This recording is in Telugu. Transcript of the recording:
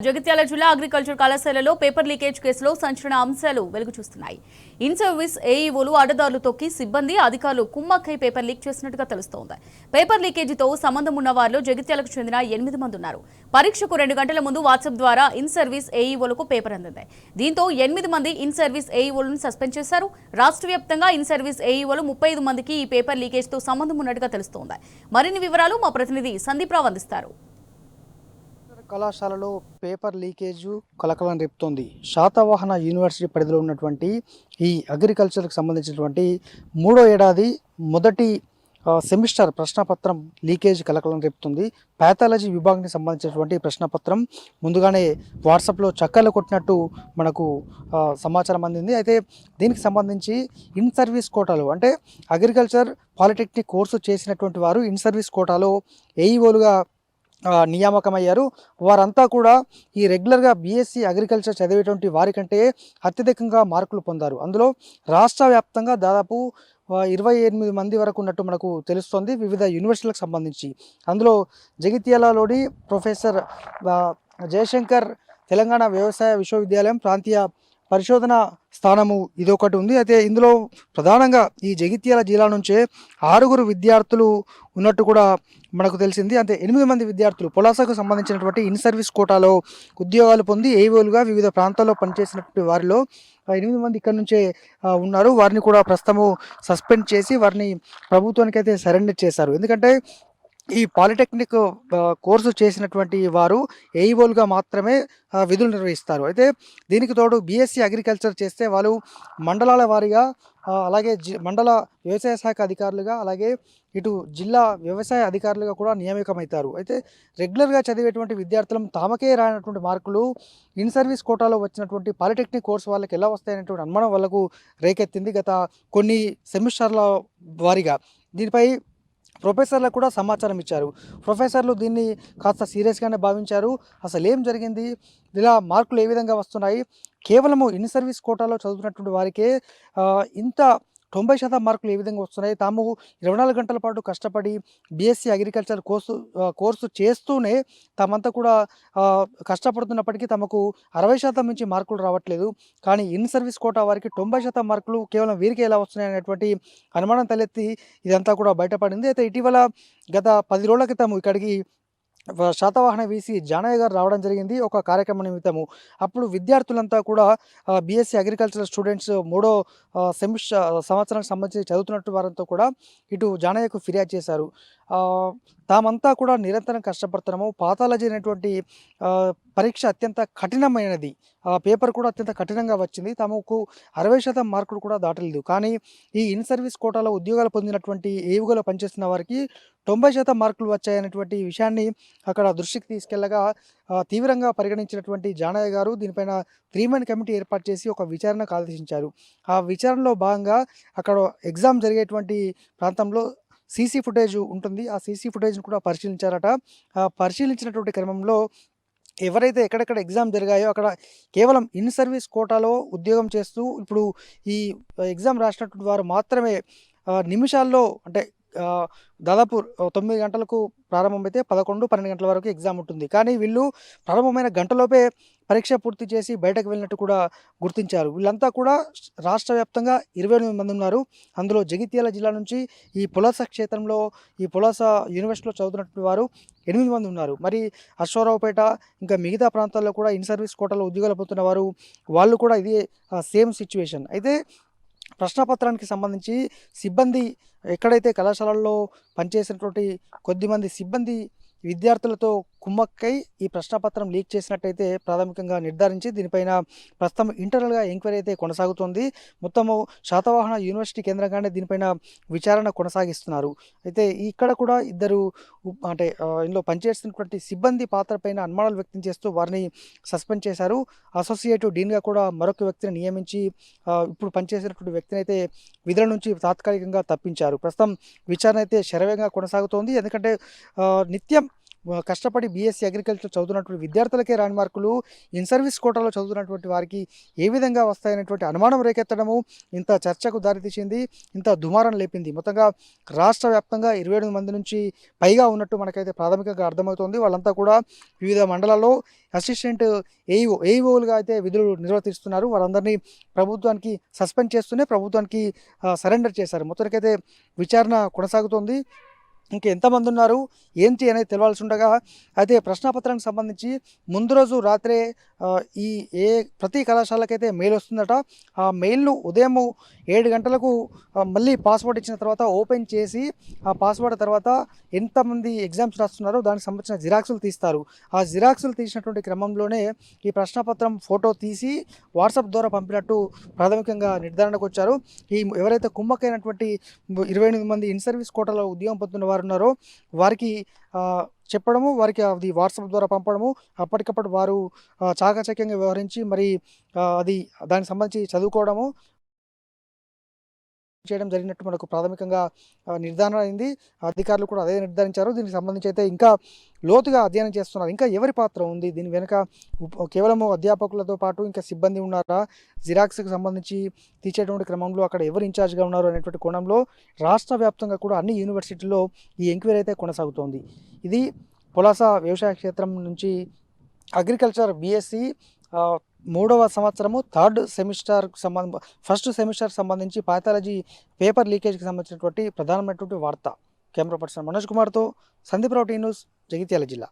జగిత్యాల జిల్లా అగ్రికల్చర్ కళాశాలలో పేపర్ లీకేజ్ కేసులో సంచలన అంశాలు వెలుగు చూస్తున్నాయి. ఇన్ సర్వీస్ ఏఈఓలు అడ్డదారులు తొక్కి సిబ్బంది అధికారులు కుమ్మక్కై పేపర్ లీక్ చేసినట్టుగా తెలుస్తోంది. పేపర్ లీకేజీతో సంబంధం ఉన్న వారిలో జగిత్యాలకు చెందిన 8 మంది ఉన్నారు. పరీక్షకు 2 గంటల ముందు వాట్సాప్ ద్వారా ఇన్ సర్వీస్ ఏఈఓలకు పేపర్ అందింది. దీంతో 8 మంది ఇన్ సర్వీస్ ఏఈఓలను సస్పెండ్ చేశారు. రాష్ట్ర వ్యాప్తంగా ఇన్ సర్వీస్ ఏఈఓలు 35 మందికి ఈ పేపర్ లీకేజ్తో సంబంధం ఉన్నట్టుగా తెలుస్తోంది. మరిన్ని వివరాలు మా ప్రతినిధి సందీప్ రావు అందిస్తారు. కళాశాలలో పేపర్ లీకేజు కలకలం రేపుతోంది. శాతవాహన యూనివర్సిటీ పరిధిలో ఉన్నటువంటి ఈ అగ్రికల్చర్కి సంబంధించినటువంటి 3వ ఏడాది మొదటి సెమిస్టర్ ప్రశ్నపత్రం లీకేజ్ కలకలం రేపుతుంది. ప్యాథాలజీ విభాగానికి సంబంధించినటువంటి ప్రశ్నపత్రం ముందుగానే వాట్సాప్లో చక్కర్లు కొట్టినట్టు మనకు సమాచారం అందింది. అయితే దీనికి సంబంధించి ఇన్ సర్వీస్ కోటాలో అంటే అగ్రికల్చర్ పాలిటెక్నిక్ కోర్సు చేసినటువంటి వారు ఇన్ సర్వీస్ కోటాలో ఏఈఓలుగా నియామకమయ్యారు. వారంతా కూడా ఈ రెగ్యులర్గా బీఎస్సీ అగ్రికల్చర్ చదివేటువంటి వారికంటే అత్యధికంగా మార్కులు పొందారు. అందులో రాష్ట్ర వ్యాప్తంగా దాదాపు 28 మంది వరకు ఉన్నట్టు మనకు తెలుస్తోంది వివిధ యూనివర్సిటీలకు సంబంధించి. అందులో జగిత్యాలలోని ప్రొఫెసర్ జయశంకర్ తెలంగాణ వ్యవసాయ విశ్వవిద్యాలయం ప్రాంతీయ పరిశోధన స్థానము ఇదొకటి ఉంది. అయితే ఇందులో ప్రధానంగా ఈ జగిత్యాల జిల్లా నుంచే 6 విద్యార్థులు ఉన్నట్టు కూడా మనకు తెలిసింది. అంటే 8 మంది విద్యార్థులు పొలాసకు సంబంధించినటువంటి ఇన్ సర్వీస్ కోటాలో ఉద్యోగాలు పొంది ఏఈఓలుగా వివిధ ప్రాంతాల్లో పనిచేసినటువంటి వారిలో 8 మంది ఇక్కడ నుంచే ఉన్నారు. వారిని కూడా ప్రస్తుతము సస్పెండ్ చేసి వారిని ప్రభుత్వానికి అయితే సరెండర్ చేశారు. ఎందుకంటే ఈ పాలిటెక్నిక్ కోర్సు చేసినటువంటి వారు ఏఈఓలుగా మాత్రమే విధులు నిర్వహిస్తారు. అయితే దీనికి తోడు బీఎస్సీ అగ్రికల్చర్ చేస్తే వాళ్ళు మండలాల వారీగా అలాగే మండల వ్యవసాయ శాఖ అధికారులుగా అలాగే ఇటు జిల్లా వ్యవసాయ అధికారులుగా కూడా నియామకమవుతారు. అయితే రెగ్యులర్గా చదివేటువంటి విద్యార్థులం తామకే రానటువంటి మార్కులు ఇన్ సర్వీస్ కోటాలో వచ్చినటువంటి పాలిటెక్నిక్ కోర్సు వాళ్ళకి ఎలా వస్తాయనేటువంటి అనుమానం వాళ్ళకు రేకెత్తింది గత కొన్ని సెమిస్టర్ల వారీగా. దీనిపై ప్రొఫెసర్లకు కూడా సమాచారం ఇచ్చారు. ప్రొఫెసర్లు దీన్ని కాస్త సీరియస్గానే భావించారు. అసలు ఏం జరిగింది, ఇలా మార్కులు ఏ విధంగా వస్తున్నాయి, కేవలము ఇన్ సర్వీస్ కోటాలో చదువుతున్నటువంటి వారికే ఇంత 90% మార్కులు ఏ విధంగా వస్తున్నాయి, తాము 24 గంటల పాటు కష్టపడి బీఎస్సీ అగ్రికల్చర్ కోర్సు చేస్తూనే తామంతా కూడా కష్టపడుతున్నప్పటికీ తమకు 60% నుంచి మార్కులు రావట్లేదు, కానీ ఇన్ సర్వీస్ కోటా వారికి 90% మార్కులు కేవలం వీరికి ఎలా వస్తున్నాయి అనేటువంటి అనుమానం తలెత్తి ఇదంతా కూడా బయటపడింది. అయితే ఇటీవల గత 10 రోజుల క్రితం ఇక్కడికి శాతవాహన వీసీ జానయ్య గారు రావడం జరిగింది ఒక కార్యక్రమ నిమిత్తము. అప్పుడు విద్యార్థులంతా కూడా బీఎస్సీ అగ్రికల్చర్ స్టూడెంట్స్ 3వ సంవత్సరానికి సంబంధించి చదువుతున్నట్టు వారంతా కూడా ఇటు జానయ్యకు ఫిర్యాదు చేశారు. తామంతా కూడా నిరంతరం కష్టపడుతున్నాము, పాథాలజీ అనేటువంటి పరీక్ష అత్యంత కఠినమైనది, పేపర్ కూడా అత్యంత కఠినంగా వచ్చింది, తమకు 60% మార్కులు కూడా దాటలేదు, కానీ ఈ ఇన్ సర్వీస్ కోటాలో ఉద్యోగాలు పొందినటువంటి ఏవుగలో పనిచేస్తున్న వారికి 90% మార్కులు వచ్చాయనేటువంటి విషయాన్ని అక్కడ దృష్టికి తీసుకెళ్లగా తీవ్రంగా పరిగణించినటువంటి జానయ్య గారు దీనిపైన 3 మెన్ కమిటీ ఏర్పాటు చేసి ఒక విచారణకు ఆదేశించారు. ఆ విచారణలో భాగంగా అక్కడ ఎగ్జామ్ జరిగేటువంటి ప్రాంతంలో సీసీ ఫుటేజ్ ఉంటుంది. ఆ సీసీ ఫుటేజ్ను కూడా పరిశీలించారట. పరిశీలించినటువంటి క్రమంలో ఎవరైతే ఎక్కడెక్కడ ఎగ్జామ్ జరిగాయో అక్కడ కేవలం ఇన్ సర్వీస్ కోటాలో ఉద్యోగం చేస్తూ ఇప్పుడు ఈ ఎగ్జామ్ రాసినటువంటి వారు మాత్రమే నిమిషాల్లో అంటే దాదాపు 9 గంటలకు ప్రారంభమైతే 11, 12 గంటల వరకు ఎగ్జామ్ ఉంటుంది, కానీ వీళ్ళు ప్రారంభమైన గంటలోపే పరీక్ష పూర్తి చేసి బయటకు వెళ్ళినట్టు కూడా గుర్తించారు. వీళ్ళంతా కూడా రాష్ట్ర వ్యాప్తంగా 28 మంది ఉన్నారు. అందులో జగిత్యాల జిల్లా నుంచి ఈ పులాస క్షేత్రంలో ఈ పులాస యూనివర్సిటీలో చదువుతున్నటువంటి వారు 8 మంది ఉన్నారు. మరి అశ్వారావుపేట ఇంకా మిగతా ప్రాంతాల్లో కూడా ఇన్ సర్వీస్ కోటాలో ఉద్యోగాలు పొందుతున్న వారు వాళ్ళు కూడా ఇదే సేమ్ సిచ్యువేషన్. అయితే ప్రశ్నపత్రానికి సంబంధించి సిబ్బంది ఎక్కడైతే కళాశాలల్లో పనిచేసినటువంటి కొద్దిమంది సిబ్బంది విద్యార్థులతో కుమ్మక్కై ఈ ప్రశ్నపత్రం లీక్ చేసినట్టయితే ప్రాథమికంగా నిర్ధారించి దీనిపైన ప్రస్తుతం ఇంటర్నల్గా ఎంక్వైరీ అయితే కొనసాగుతోంది. మొత్తము శాతవాహన యూనివర్సిటీ కేంద్రంగానే దీనిపైన విచారణ కొనసాగిస్తున్నారు. అయితే ఇక్కడ కూడా ఇద్దరు అంటే ఇందులో పనిచేస్తున్నటువంటి సిబ్బంది పాత్రపైన అనుమానాలు వ్యక్తం చేస్తూ వారిని సస్పెండ్ చేశారు. అసోసియేటివ్ డీన్గా కూడా మరొక వ్యక్తిని నియమించి ఇప్పుడు పనిచేసినటువంటి వ్యక్తిని అయితే విధుల నుంచి తాత్కాలికంగా తప్పించారు. ప్రస్తుతం విచారణ అయితే శరవేగంగా కొనసాగుతోంది. ఎందుకంటే నిత్యం కష్టపడి బీఎస్సీ అగ్రికల్చర్ చదువుతున్నటువంటి విద్యార్థులకే రాని మార్కులు ఇన్ సర్వీస్ కోటాలో చదువుతున్నటువంటి వారికి ఏ విధంగా వస్తాయనేటువంటి అనుమానం రేకెత్తడము ఇంత చర్చకు దారితీసింది, ఇంత దుమారం లేపింది. మొత్తంగా రాష్ట్ర వ్యాప్తంగా 28 మంది నుంచి పైగా ఉన్నట్టు మనకైతే ప్రాథమికంగా అర్థమవుతోంది. వాళ్ళంతా కూడా వివిధ మండలాల్లో అసిస్టెంట్ ఏఈఓలుగా అయితే విధులు నిర్వర్తిస్తున్నారు. వారందరినీ ప్రభుత్వానికి సస్పెండ్ చేస్తూనే ప్రభుత్వానికి సరెండర్ చేశారు. మొత్తానికైతే విచారణ కొనసాగుతోంది. ఇంకెంతమంది ఉన్నారు ఏంటి అనేది తెలవాల్సి ఉండగా అయితే ప్రశ్నాపత్రానికి సంబంధించి ముందు రోజు రాత్రే ఈ ప్రతి కళాశాలకైతే మెయిల్ వస్తుందట. ఆ మెయిల్ను ఉదయం 7 గంటలకు మళ్ళీ పాస్వర్డ్ ఇచ్చిన తర్వాత ఓపెన్ చేసి ఆ పాస్వర్డ్ తర్వాత ఎంతమంది ఎగ్జామ్స్ రాస్తున్నారో దానికి సంబంధించిన జిరాక్సులు తీస్తారు. ఆ జిరాక్సులు తీసినటువంటి క్రమంలోనే ఈ ప్రశ్నపత్రం ఫోటో తీసి వాట్సాప్ ద్వారా పంపినట్టు ప్రాథమికంగా నిర్ధారణకు వచ్చారు. ఈ ఎవరైతే కుమ్మక్కైనటువంటి 28 మంది ఇన్ సర్వీస్ కోటాలో ఉద్యోగం పొందుతున్న వారు ఉన్నారో వారికి చెప్పడము, వారికి అది వాట్సాప్ ద్వారా పంపడము, అప్పటికప్పుడు వారు చాకచక్యంగా వ్యవహరించి మరి అది దానికి సంబంధించి చదువుకోవడము చేయడం జరిగినట్టు మనకు ప్రాథమికంగా నిర్ధారణ అయింది. అధికారులు కూడా అదే నిర్ధారించారు. దీనికి సంబంధించి అయితే ఇంకా లోతుగా అధ్యయనం చేస్తున్నారు. ఇంకా ఎవరి పాత్ర ఉంది దీని వెనుక? కేవలం అధ్యాపకులతో పాటు ఇంకా సిబ్బంది ఉన్నారా? జిరాక్స్కి సంబంధించి తీసేటువంటి క్రమంలో అక్కడ ఎవరు ఇన్ఛార్జ్గా ఉన్నారు అనేటువంటి కోణంలో రాష్ట్ర వ్యాప్తంగా కూడా అన్ని యూనివర్సిటీల్లో ఈ ఎంక్వైరీ అయితే కొనసాగుతోంది. ఇది పులాస వ్యవసాయ క్షేత్రం నుంచి అగ్రికల్చర్ బీఎస్సీ 3వ సంవత్సరము ఫస్ట్ సెమిస్టర్ సంబంధించి పాథాలజీ పేపర్ లీకేజ్కి సంబంధించినటువంటి ప్రధానమైనటువంటి వార్త. కెమెరా పర్సన్ మనోజ్ కుమార్తో సందీప్ రావు, టీ న్యూస్, జగిత్యాల జిల్లా.